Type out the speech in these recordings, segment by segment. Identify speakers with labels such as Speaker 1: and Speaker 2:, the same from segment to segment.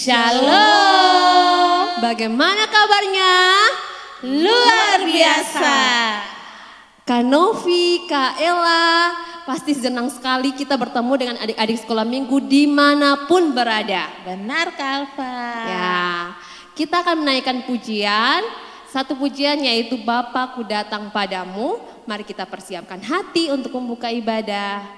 Speaker 1: Shalom.
Speaker 2: Bagaimana kabarnya?
Speaker 1: Luar biasa.
Speaker 2: Kak Novi, Kak Ella, pasti senang sekali kita bertemu dengan adik-adik sekolah minggu dimanapun berada.
Speaker 1: Benar Kalva.
Speaker 2: Ya, kita akan menaikkan pujian. Satu pujian yaitu Bapakku datang padamu. Mari kita persiapkan hati untuk membuka ibadah.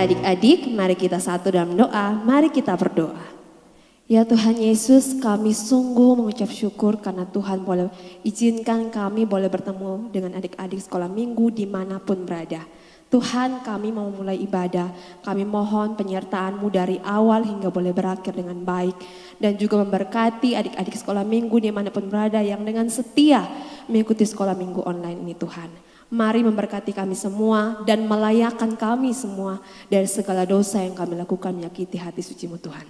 Speaker 2: Adik-adik, mari kita satu dalam doa, mari kita berdoa. Ya Tuhan Yesus, kami sungguh mengucap syukur karena Tuhan boleh izinkan kami boleh bertemu dengan adik-adik sekolah minggu dimanapun berada. Tuhan, kami mau mulai ibadah, kami mohon penyertaan-Mu dari awal hingga boleh berakhir dengan baik. Dan juga memberkati adik-adik sekolah minggu dimanapun berada yang dengan setia mengikuti sekolah minggu online ini Tuhan. Mari memberkati kami semua dan melayakkan kami semua dari segala dosa yang kami lakukan menyakiti hati suci-Mu Tuhan.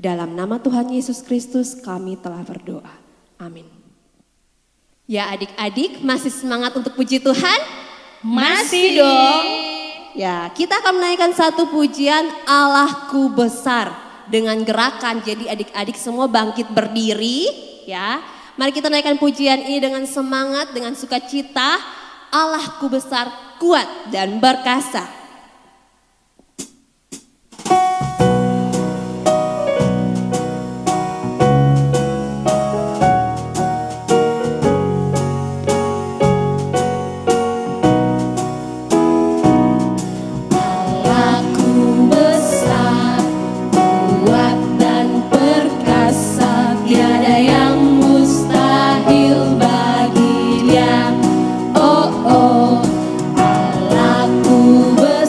Speaker 2: Dalam nama Tuhan Yesus Kristus kami telah berdoa. Amin. Ya adik-adik, masih semangat untuk puji Tuhan?
Speaker 1: Masih dong.
Speaker 2: Ya, kita akan menaikkan satu pujian Allahku besar dengan gerakan. Jadi adik-adik semua bangkit berdiri ya. Mari kita naikkan pujian ini dengan semangat, dengan sukacita. Allahku besar, kuat dan berkasa.
Speaker 1: Allahku besar, kuat dan perkasa, tiada yang mustahil bagi Dia. Oh, Allahku besar.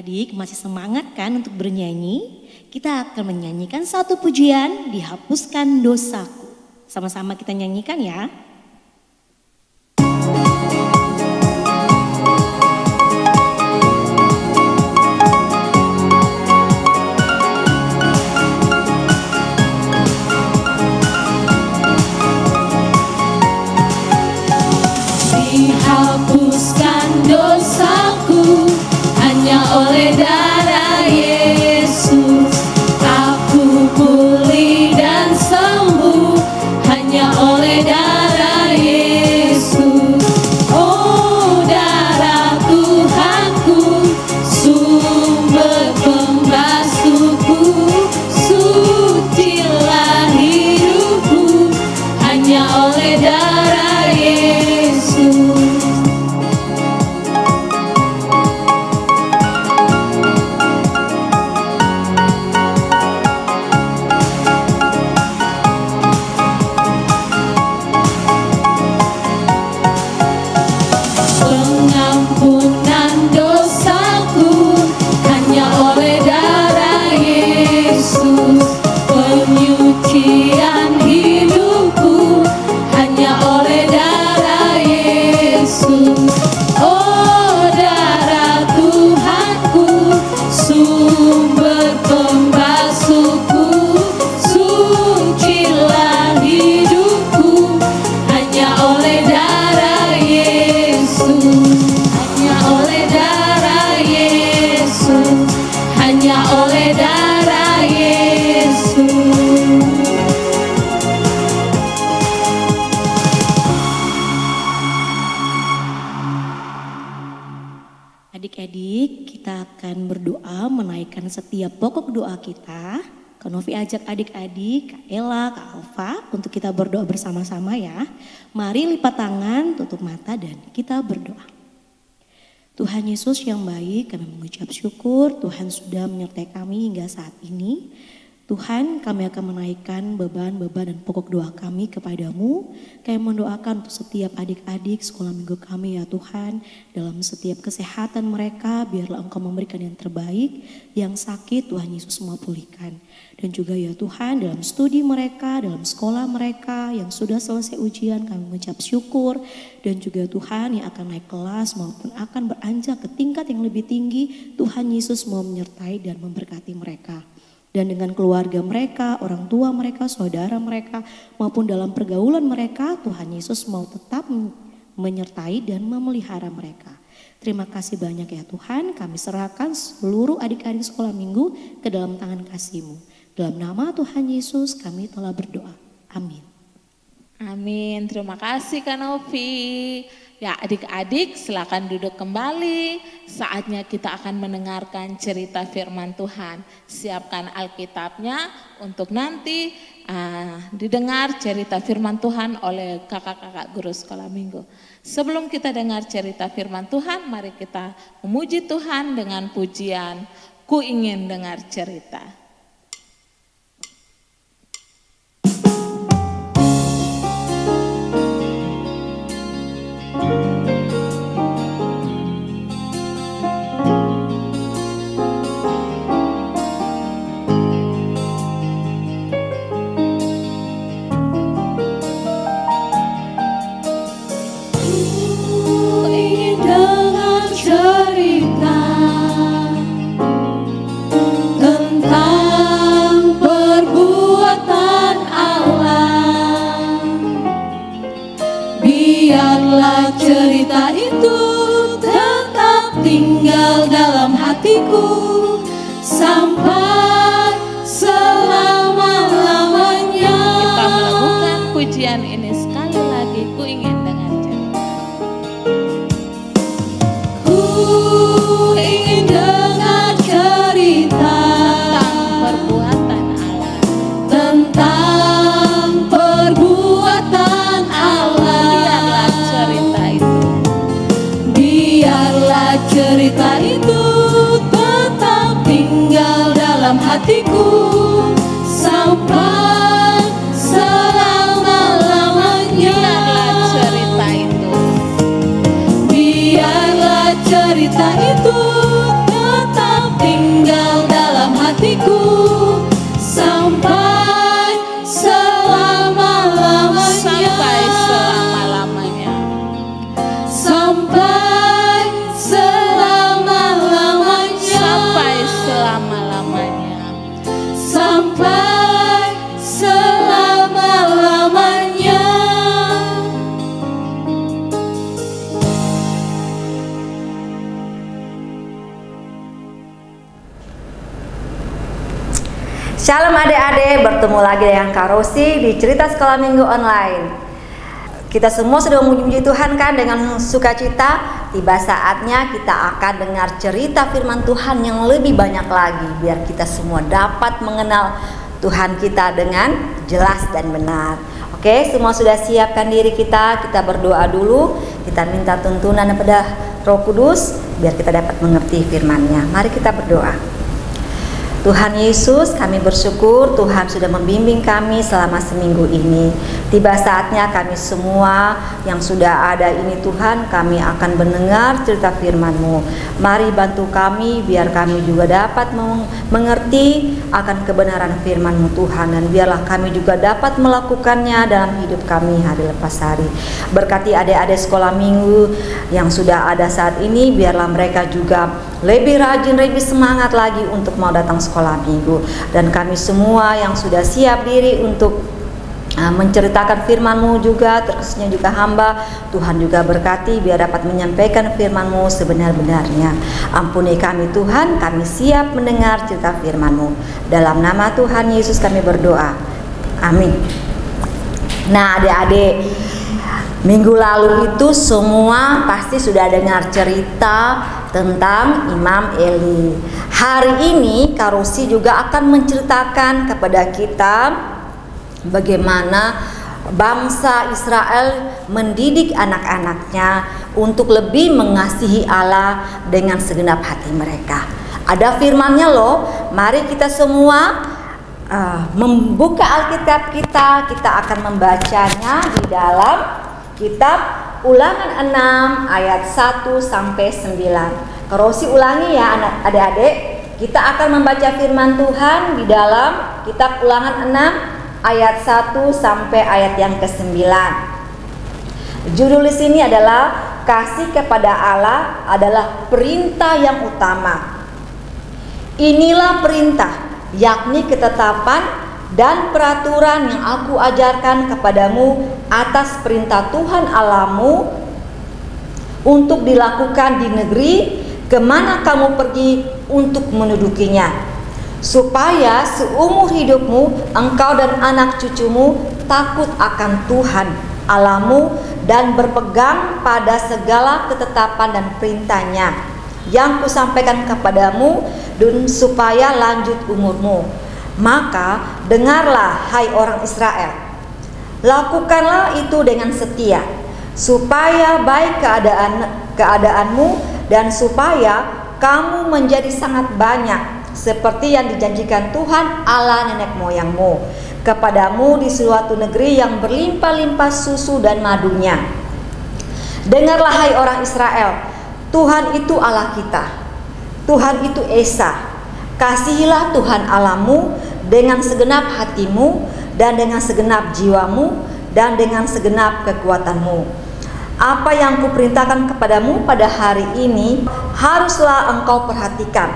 Speaker 3: Adik-adik masih semangat kan untuk bernyanyi? Kita akan menyanyikan satu pujian, Dihapuskan Dosaku. Sama-sama kita nyanyikan ya.
Speaker 1: Dihapuskan dosaku hanya oleh darah Yesus. Aku pulih dan sembuh hanya oleh darah Yesus. Oh, darah Tuhanku, sumber pembasuhku, sucilah hidupku hanya oleh darah Yesus. Pengampunan dosaku hanya oleh darah Yesus. Penyucian hidupku hanya oleh darah Yesus. Oh, darah Tuhanku, sumber pembasuhku, sucilah hidupku hanya oleh darah Yesus. Hanya oleh darah Yesus. Hanya oleh darah Yesus.
Speaker 3: Adik-adik, kita akan berdoa menaikkan setiap pokok doa kita. Kak Novi ajak adik-adik, Kak Ella, Kak Alfa untuk kita berdoa bersama-sama ya. Mari lipat tangan, tutup mata dan kita berdoa. Tuhan Yesus yang baik, kami mengucap syukur Tuhan sudah menyertai kami hingga saat ini. Tuhan, kami akan menaikkan beban-beban dan pokok doa kami kepadamu. Kami mendoakan untuk setiap adik-adik sekolah minggu kami ya Tuhan. Dalam setiap kesehatan mereka, biarlah Engkau memberikan yang terbaik. Yang sakit Tuhan Yesus mau pulihkan. Dan juga ya Tuhan, dalam studi mereka, dalam sekolah mereka yang sudah selesai ujian, kami mengucap syukur. Dan juga Tuhan yang akan naik kelas maupun akan beranjak ke tingkat yang lebih tinggi, Tuhan Yesus mau menyertai dan memberkati mereka. Dan dengan keluarga mereka, orang tua mereka, saudara mereka, maupun dalam pergaulan mereka, Tuhan Yesus mau tetap menyertai dan memelihara mereka. Terima kasih banyak ya Tuhan, kami serahkan seluruh adik-adik sekolah minggu ke dalam tangan kasih-Mu. Dalam nama Tuhan Yesus kami telah berdoa. Amin.
Speaker 4: Amin, terima kasih Kak Novi. Ya adik-adik silakan duduk kembali, saatnya kita akan mendengarkan cerita firman Tuhan. Siapkan Alkitabnya untuk nanti didengar cerita firman Tuhan oleh kakak-kakak guru sekolah minggu. Sebelum kita dengar cerita firman Tuhan, mari kita memuji Tuhan dengan pujian Ku Ingin Dengar Cerita. Cerita itu tetap tinggal dalam hatiku sampai selama-lamanya. Kita melakukan pujian ini sekali lagi. Ku ingin dengar cerita. Ku ingin dengar cerita tentang perbuatan Allah. Tentang perbuatan Allah. Biarlah cerita itu tetap tinggal dalam hatiku sampai selama-lamanya. Biarlah cerita itu tetap
Speaker 5: Shalom adik-adik, bertemu lagi dengan Kak Rosi di Cerita Sekolah Minggu Online. Kita semua sudah memuji Tuhan kan dengan sukacita. Tiba saatnya kita akan dengar cerita firman Tuhan yang lebih banyak lagi, biar kita semua dapat mengenal Tuhan kita dengan jelas dan benar. Oke, semua sudah siapkan diri kita berdoa dulu. Kita minta tuntunan kepada Roh Kudus biar kita dapat mengerti firman-Nya. Mari kita berdoa. Tuhan Yesus, kami bersyukur Tuhan sudah membimbing kami selama seminggu ini. Tiba saatnya kami semua yang sudah ada ini Tuhan, kami akan mendengar cerita firman-Mu. Mari bantu kami biar kami juga dapat mengerti akan kebenaran firman-Mu Tuhan. Dan biarlah kami juga dapat melakukannya dalam hidup kami hari lepas hari. Berkati adik-adik sekolah minggu yang sudah ada saat ini, biarlah mereka juga lebih rajin, lebih semangat lagi untuk mau datang sekolah minggu. Dan kami semua yang sudah siap diri untuk menceritakan firman-Mu juga, terkhususnya juga hamba, Tuhan juga berkati biar dapat menyampaikan firman-Mu sebenar-benarnya. Ampuni kami Tuhan, kami siap mendengar cerita firman-Mu. Dalam nama Tuhan Yesus kami berdoa, amin. Nah adik-adik, minggu lalu itu semua pasti sudah dengar cerita tentang Imam Eli. Hari ini Kak Rosi juga akan menceritakan kepada kita bagaimana bangsa Israel mendidik anak-anaknya untuk lebih mengasihi Allah dengan segenap hati mereka. Ada firman-Nya loh. Mari kita semua membuka Alkitab kita akan membacanya di dalam kitab Ulangan 6 ayat 1 sampai 9. Rosi ulangi ya adik-adik. Kita akan membaca firman Tuhan di dalam kitab Ulangan 6 ayat 1 sampai ayat yang ke-9. Judul di sini adalah kasih kepada Allah adalah perintah yang utama. Inilah perintah, yakni ketetapan dan peraturan yang aku ajarkan kepadamu atas perintah Tuhan Allahmu untuk dilakukan di negeri kemana kamu pergi untuk mendudukinya, supaya seumur hidupmu engkau dan anak cucumu takut akan Tuhan Allahmu dan berpegang pada segala ketetapan dan perintahnya yang kusampaikan kepadamu, dan supaya lanjut umurmu. Maka dengarlah hai orang Israel, lakukanlah itu dengan setia, supaya baik keadaanmu dan supaya kamu menjadi sangat banyak, seperti yang dijanjikan Tuhan Allah nenek moyangmu kepadamu di suatu negeri yang berlimpah-limpah susu dan madunya. Dengarlah hai orang Israel, Tuhan itu Allah kita, Tuhan itu Esa. Kasihilah Tuhan Allahmu dengan segenap hatimu dan dengan segenap jiwamu dan dengan segenap kekuatanmu. Apa yang kuperintahkan kepadamu pada hari ini haruslah engkau perhatikan.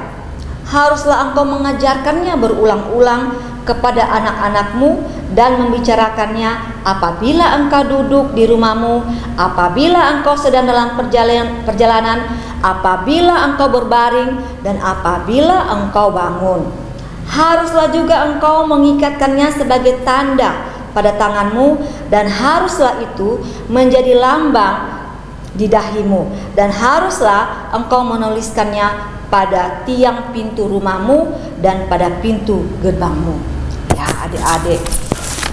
Speaker 5: Haruslah engkau mengajarkannya berulang-ulang kepada anak-anakmu dan membicarakannya apabila engkau duduk di rumahmu, apabila engkau sedang dalam perjalanan, apabila engkau berbaring, dan apabila engkau bangun. Haruslah juga engkau mengikatkannya sebagai tanda pada tanganmu, dan haruslah itu menjadi lambang di dahimu, dan haruslah engkau menuliskannya pada tiang pintu rumahmu dan pada pintu gerbangmu. Ya adik-adik,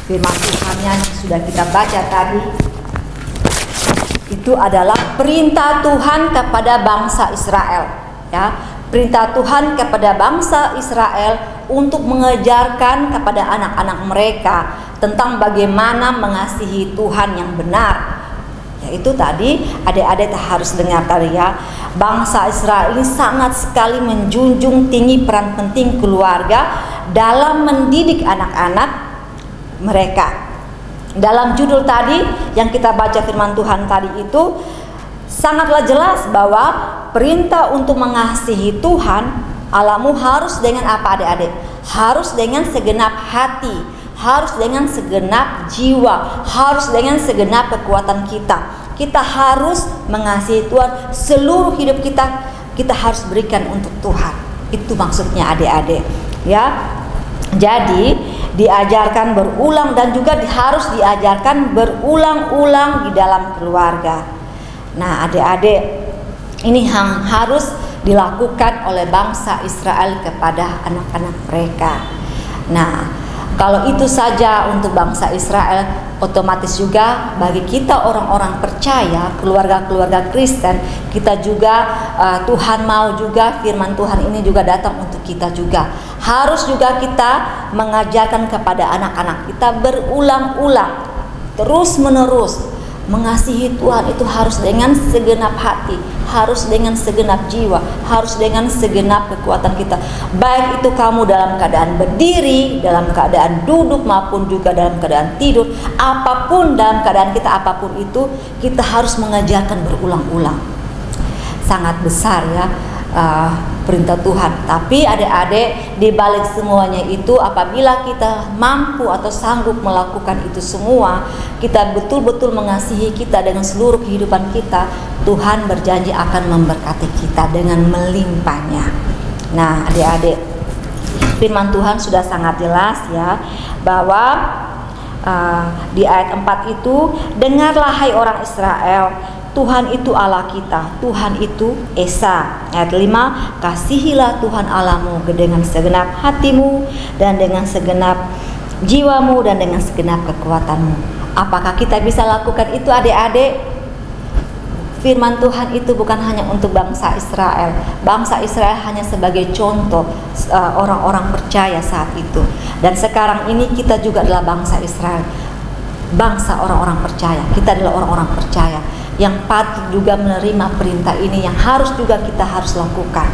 Speaker 5: firman Tuhan-Nya yang sudah kita baca tadi itu adalah perintah Tuhan kepada bangsa Israel. Ya, perintah Tuhan kepada bangsa Israel untuk mengajarkan kepada anak-anak mereka tentang bagaimana mengasihi Tuhan yang benar. Yaitu tadi adik-adik harus dengar tadi ya, bangsa Israel ini sangat sekali menjunjung tinggi peran penting keluarga dalam mendidik anak-anak mereka. Dalam judul tadi yang kita baca firman Tuhan tadi itu sangatlah jelas bahwa perintah untuk mengasihi Tuhan Allahmu harus dengan apa adik-adik? Harus dengan segenap hati, harus dengan segenap jiwa, harus dengan segenap kekuatan kita. Kita harus mengasihi Tuhan, seluruh hidup kita harus berikan untuk Tuhan. Itu maksudnya adik-adik. Ya. Jadi diajarkan berulang dan juga harus diajarkan berulang-ulang di dalam keluarga. Nah, adik-adik, ini yang harus dilakukan oleh bangsa Israel kepada anak-anak mereka. Nah, kalau itu saja untuk bangsa Israel, otomatis juga bagi kita orang-orang percaya, keluarga-keluarga Kristen, kita juga Tuhan mau juga firman Tuhan ini juga datang untuk kita juga. Harus juga kita mengajarkan kepada anak-anak kita berulang-ulang, terus-menerus. Mengasihi Tuhan itu harus dengan segenap hati, harus dengan segenap jiwa, harus dengan segenap kekuatan kita. Baik itu kamu dalam keadaan berdiri, dalam keadaan duduk, maupun juga dalam keadaan tidur. Apapun dalam keadaan kita, apapun itu, kita harus mengajarkan berulang-ulang. Sangat besar ya perintah Tuhan. Tapi adik-adik, di balik semuanya itu, apabila kita mampu atau sanggup melakukan itu semua, kita betul-betul mengasihi kita dengan seluruh kehidupan kita, Tuhan berjanji akan memberkati kita dengan melimpahnya. Nah, adik-adik, firman Tuhan sudah sangat jelas ya, bahwa di ayat 4 itu, dengarlah hai orang Israel, Tuhan itu Allah kita, Tuhan itu Esa. Ayat 5, kasihilah Tuhan Allahmu dengan segenap hatimu dan dengan segenap jiwamu dan dengan segenap kekuatanmu. Apakah kita bisa lakukan itu, adik-adik? Firman Tuhan itu bukan hanya untuk bangsa Israel. Bangsa Israel hanya sebagai contoh orang-orang percaya saat itu. Dan sekarang ini kita juga adalah bangsa Israel, bangsa orang-orang percaya. Kita adalah orang-orang percaya yang patut juga menerima perintah ini, yang harus juga kita harus lakukan,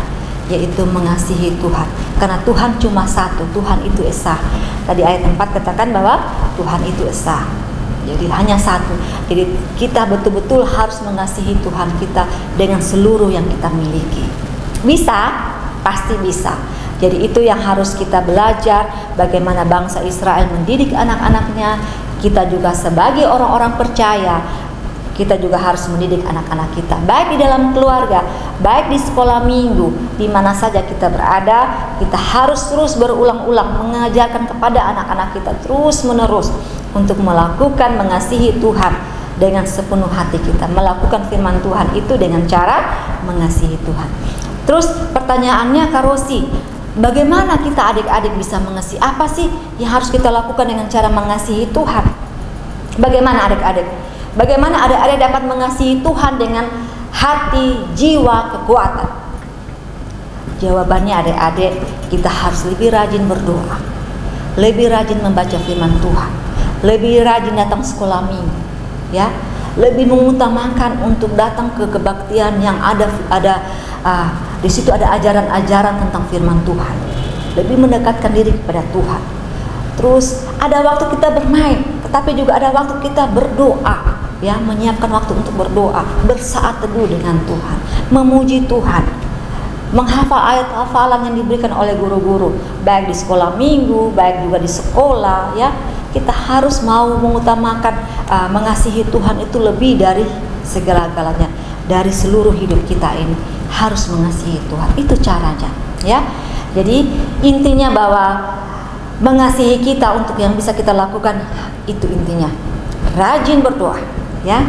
Speaker 5: yaitu mengasihi Tuhan. Karena Tuhan cuma satu, Tuhan itu Esa. Tadi ayat 4 katakan bahwa Tuhan itu Esa, jadi hanya satu. Jadi kita betul-betul harus mengasihi Tuhan kita dengan seluruh yang kita miliki. Bisa? Pasti bisa. Jadi itu yang harus kita belajar, bagaimana bangsa Israel mendidik anak-anaknya. Kita juga sebagai orang-orang percaya, kita juga harus mendidik anak-anak kita, baik di dalam keluarga, baik di sekolah minggu, di mana saja kita berada. Kita harus terus berulang-ulang mengajarkan kepada anak-anak kita terus-menerus untuk melakukan mengasihi Tuhan dengan sepenuh hati kita, melakukan firman Tuhan itu dengan cara mengasihi Tuhan. Terus pertanyaannya, Kak Rosi, bagaimana kita adik-adik bisa mengasihi? Apa sih yang harus kita lakukan dengan cara mengasihi Tuhan? Bagaimana adik-adik? Bagaimana adik-adik dapat mengasihi Tuhan dengan hati, jiwa, kekuatan? Jawabannya adik-adik, kita harus lebih rajin berdoa, lebih rajin membaca firman Tuhan, lebih rajin datang sekolah minggu, ya, lebih mengutamakan untuk datang ke kebaktian yang ada di situ ada ajaran-ajaran tentang firman Tuhan, lebih mendekatkan diri kepada Tuhan. Terus ada waktu kita bermain, tetapi juga ada waktu kita berdoa, ya, menyiapkan waktu untuk berdoa, bersaat teduh dengan Tuhan, memuji Tuhan, menghafal ayat hafalan yang diberikan oleh guru-guru, baik di sekolah minggu, baik juga di sekolah, ya. Kita harus mau mengutamakan mengasihi Tuhan itu lebih dari segala-galanya, dari seluruh hidup kita ini harus mengasihi Tuhan. Itu caranya, ya. Jadi intinya bahwa mengasihi kita untuk yang bisa kita lakukan itu intinya rajin berdoa, ya,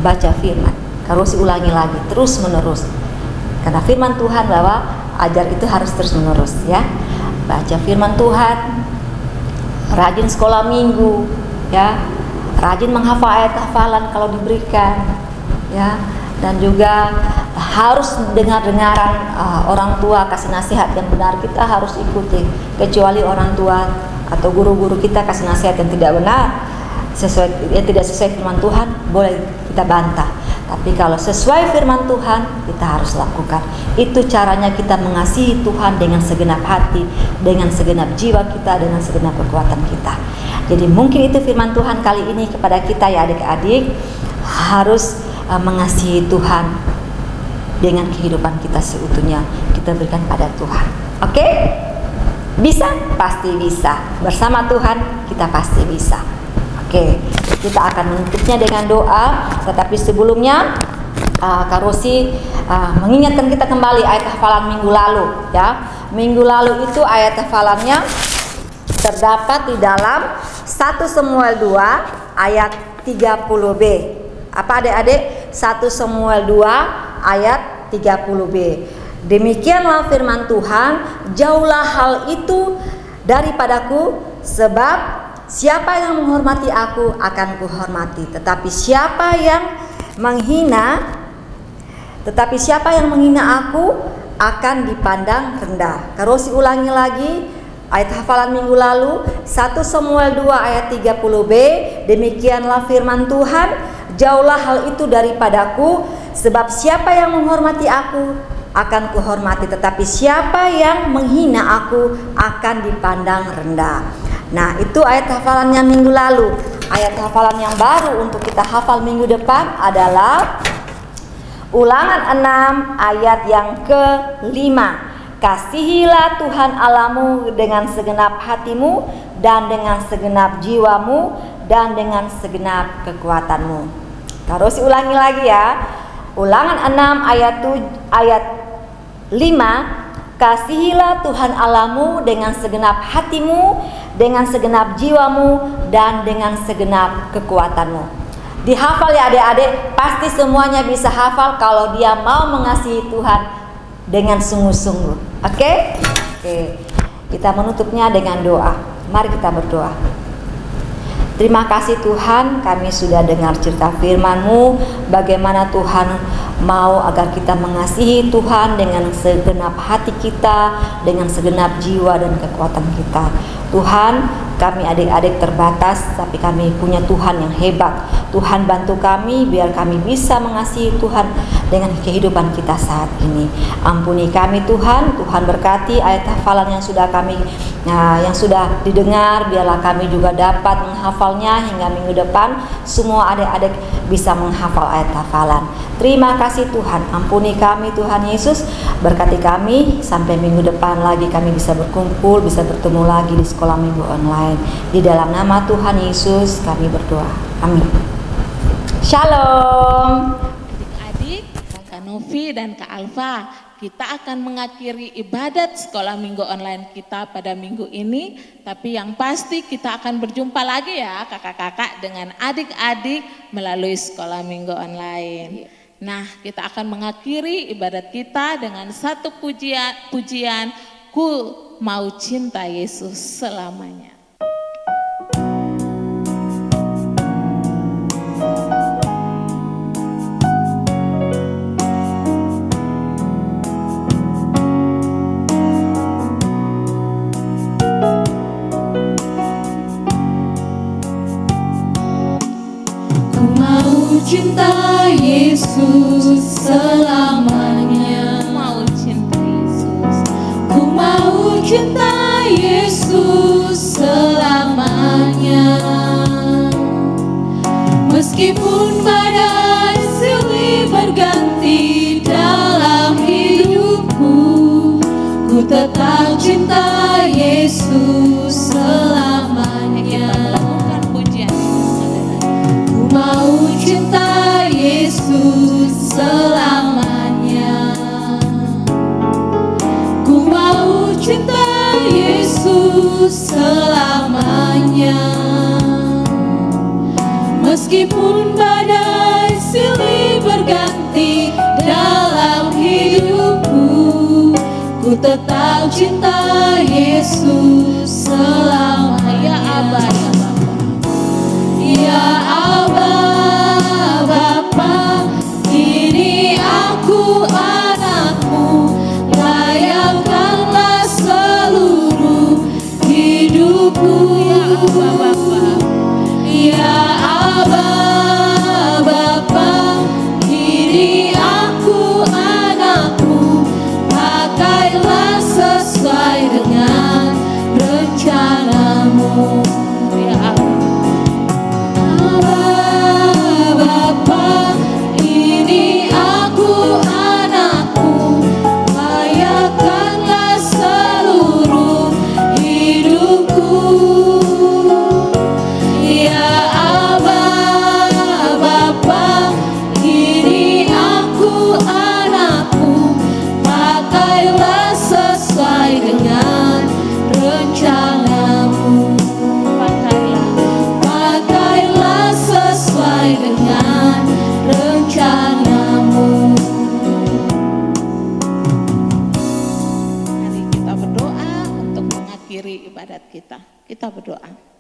Speaker 5: baca firman. Harus ulangi lagi terus menerus, karena firman Tuhan bahwa ajar itu harus terus menerus, ya. Baca firman Tuhan, rajin sekolah minggu, ya, rajin menghafal ayat hafalan kalau diberikan, ya, dan juga harus dengar-dengaran orang tua kasih nasihat yang benar, kita harus ikuti. Kecuali orang tua atau guru-guru kita kasih nasihat yang tidak benar, tidak sesuai firman Tuhan, boleh kita bantah. Tapi kalau sesuai firman Tuhan, kita harus lakukan. Itu caranya kita mengasihi Tuhan dengan segenap hati, dengan segenap jiwa kita, dengan segenap kekuatan kita. Jadi mungkin itu firman Tuhan kali ini kepada kita, ya adik-adik, harus mengasihi Tuhan dengan kehidupan kita seutuhnya, kita berikan pada Tuhan. Oke? Bisa? Pasti bisa. Bersama Tuhan kita pasti bisa. Oke, kita akan menutupnya dengan doa. Tetapi sebelumnya Kak Rosi mengingatkan kita kembali ayat hafalan minggu lalu, ya. Minggu lalu itu ayat hafalannya terdapat di dalam 1 Samuel 2 ayat 30b. Apa adik-adik? 1 Samuel 2 ayat 30b. Demikianlah firman Tuhan, jauhlah hal itu daripadaku, sebab siapa yang menghormati aku akan kuhormati, tetapi siapa yang menghina aku akan dipandang rendah. Terus ulangi lagi ayat hafalan minggu lalu, 1 Samuel 2 ayat 30b. Demikianlah firman Tuhan, jauhlah hal itu daripadaku, sebab siapa yang menghormati aku akan kuhormati, tetapi siapa yang menghina aku akan dipandang rendah. Nah, itu ayat hafalannya minggu lalu. Ayat hafalan yang baru untuk kita hafal minggu depan adalah Ulangan 6 ayat yang ke-5. Kasihilah Tuhan Allahmu dengan segenap hatimu dan dengan segenap jiwamu dan dengan segenap kekuatanmu. Terus ulangi lagi ya. Ulangan 6 ayat 5. Kasihilah Tuhan Allahmu dengan segenap hatimu, dengan segenap jiwamu, dan dengan segenap kekuatanmu. Dihafal ya adik-adik, pasti semuanya bisa hafal kalau dia mau mengasihi Tuhan dengan sungguh-sungguh. Oke? Oke. Kita menutupnya dengan doa. Mari kita berdoa. Terima kasih Tuhan, kami sudah dengar cerita firman-Mu, bagaimana Tuhan mau agar kita mengasihi Tuhan dengan segenap hati kita, dengan segenap jiwa dan kekuatan kita. Tuhan, kami adik-adik terbatas, tapi kami punya Tuhan yang hebat. Tuhan bantu kami biar kami bisa mengasihi Tuhan dengan kehidupan kita saat ini. Ampuni kami Tuhan, Tuhan berkati ayat hafalan yang sudah didengar, biarlah kami juga dapat menghafalnya hingga minggu depan semua adik-adik bisa menghafal ayat hafalan. Terima kasih Tuhan, ampuni kami Tuhan Yesus, berkati kami sampai minggu depan lagi kami bisa berkumpul, bisa bertemu lagi di sekolah minggu online. Di dalam nama Tuhan Yesus kami berdoa, amin. Shalom.
Speaker 4: Adik-adik, Kak Novi dan Kak Alfa, kita akan mengakhiri ibadat sekolah minggu online kita pada minggu ini. Tapi yang pasti kita akan berjumpa lagi ya kakak-kakak dengan adik-adik melalui sekolah minggu online. Nah, kita akan mengakhiri ibadat kita dengan satu pujian, Ku Mau Cinta Yesus Selamanya.
Speaker 1: Cinta Yesus selamanya.
Speaker 4: Mau cinta Yesus.
Speaker 1: Ku mau cinta Yesus selamanya. Meskipun badai silih berganti dalam hidupku, ku tetap cinta Yesus selamanya. Mau cinta Yesus selamanya. Ku mau cinta Yesus selamanya. Meskipun badai silih berganti dalam hidupku, ku tetap cinta Yesus selamanya.
Speaker 4: Ya Abah,
Speaker 1: ya Abba, Bapa, ini aku anakmu, layakkanlah seluruh hidupku. Ya Abba, Bapa, ini aku anakmu, pakailah sesuai dengan rencanamu. Ya Abba, Bapa, ini aku anakmu, layakkanlah seluruh hidupku. Ya Abba, Bapa, ini aku anakmu, pakailah sesuai dengan rencanamu.
Speaker 4: kita. Kita berdoa.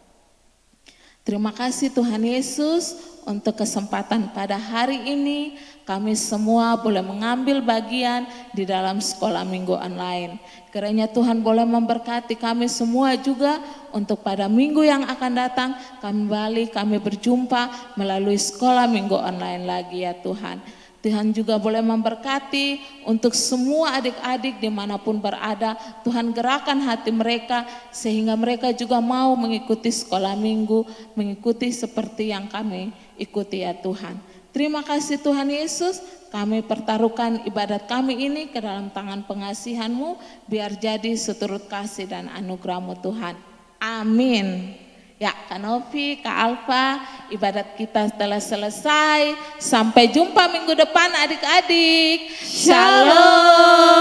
Speaker 4: Terima kasih Tuhan Yesus untuk kesempatan pada hari ini kami semua boleh mengambil bagian di dalam sekolah minggu online. Kiranya Tuhan boleh memberkati kami semua juga untuk pada minggu yang akan datang kami berjumpa melalui sekolah minggu online lagi ya Tuhan. Tuhan juga boleh memberkati untuk semua adik-adik dimanapun berada. Tuhan gerakan hati mereka sehingga mereka juga mau mengikuti sekolah minggu, mengikuti seperti yang kami ikuti ya Tuhan. Terima kasih Tuhan Yesus, kami pertaruhkan ibadat kami ini ke dalam tangan pengasihan-Mu, biar jadi seturut kasih dan anugerah-Mu Tuhan. Amin. Ya, Kak Novi, Kak Alfa, ibadat kita telah selesai. Sampai jumpa minggu depan adik-adik. Shalom.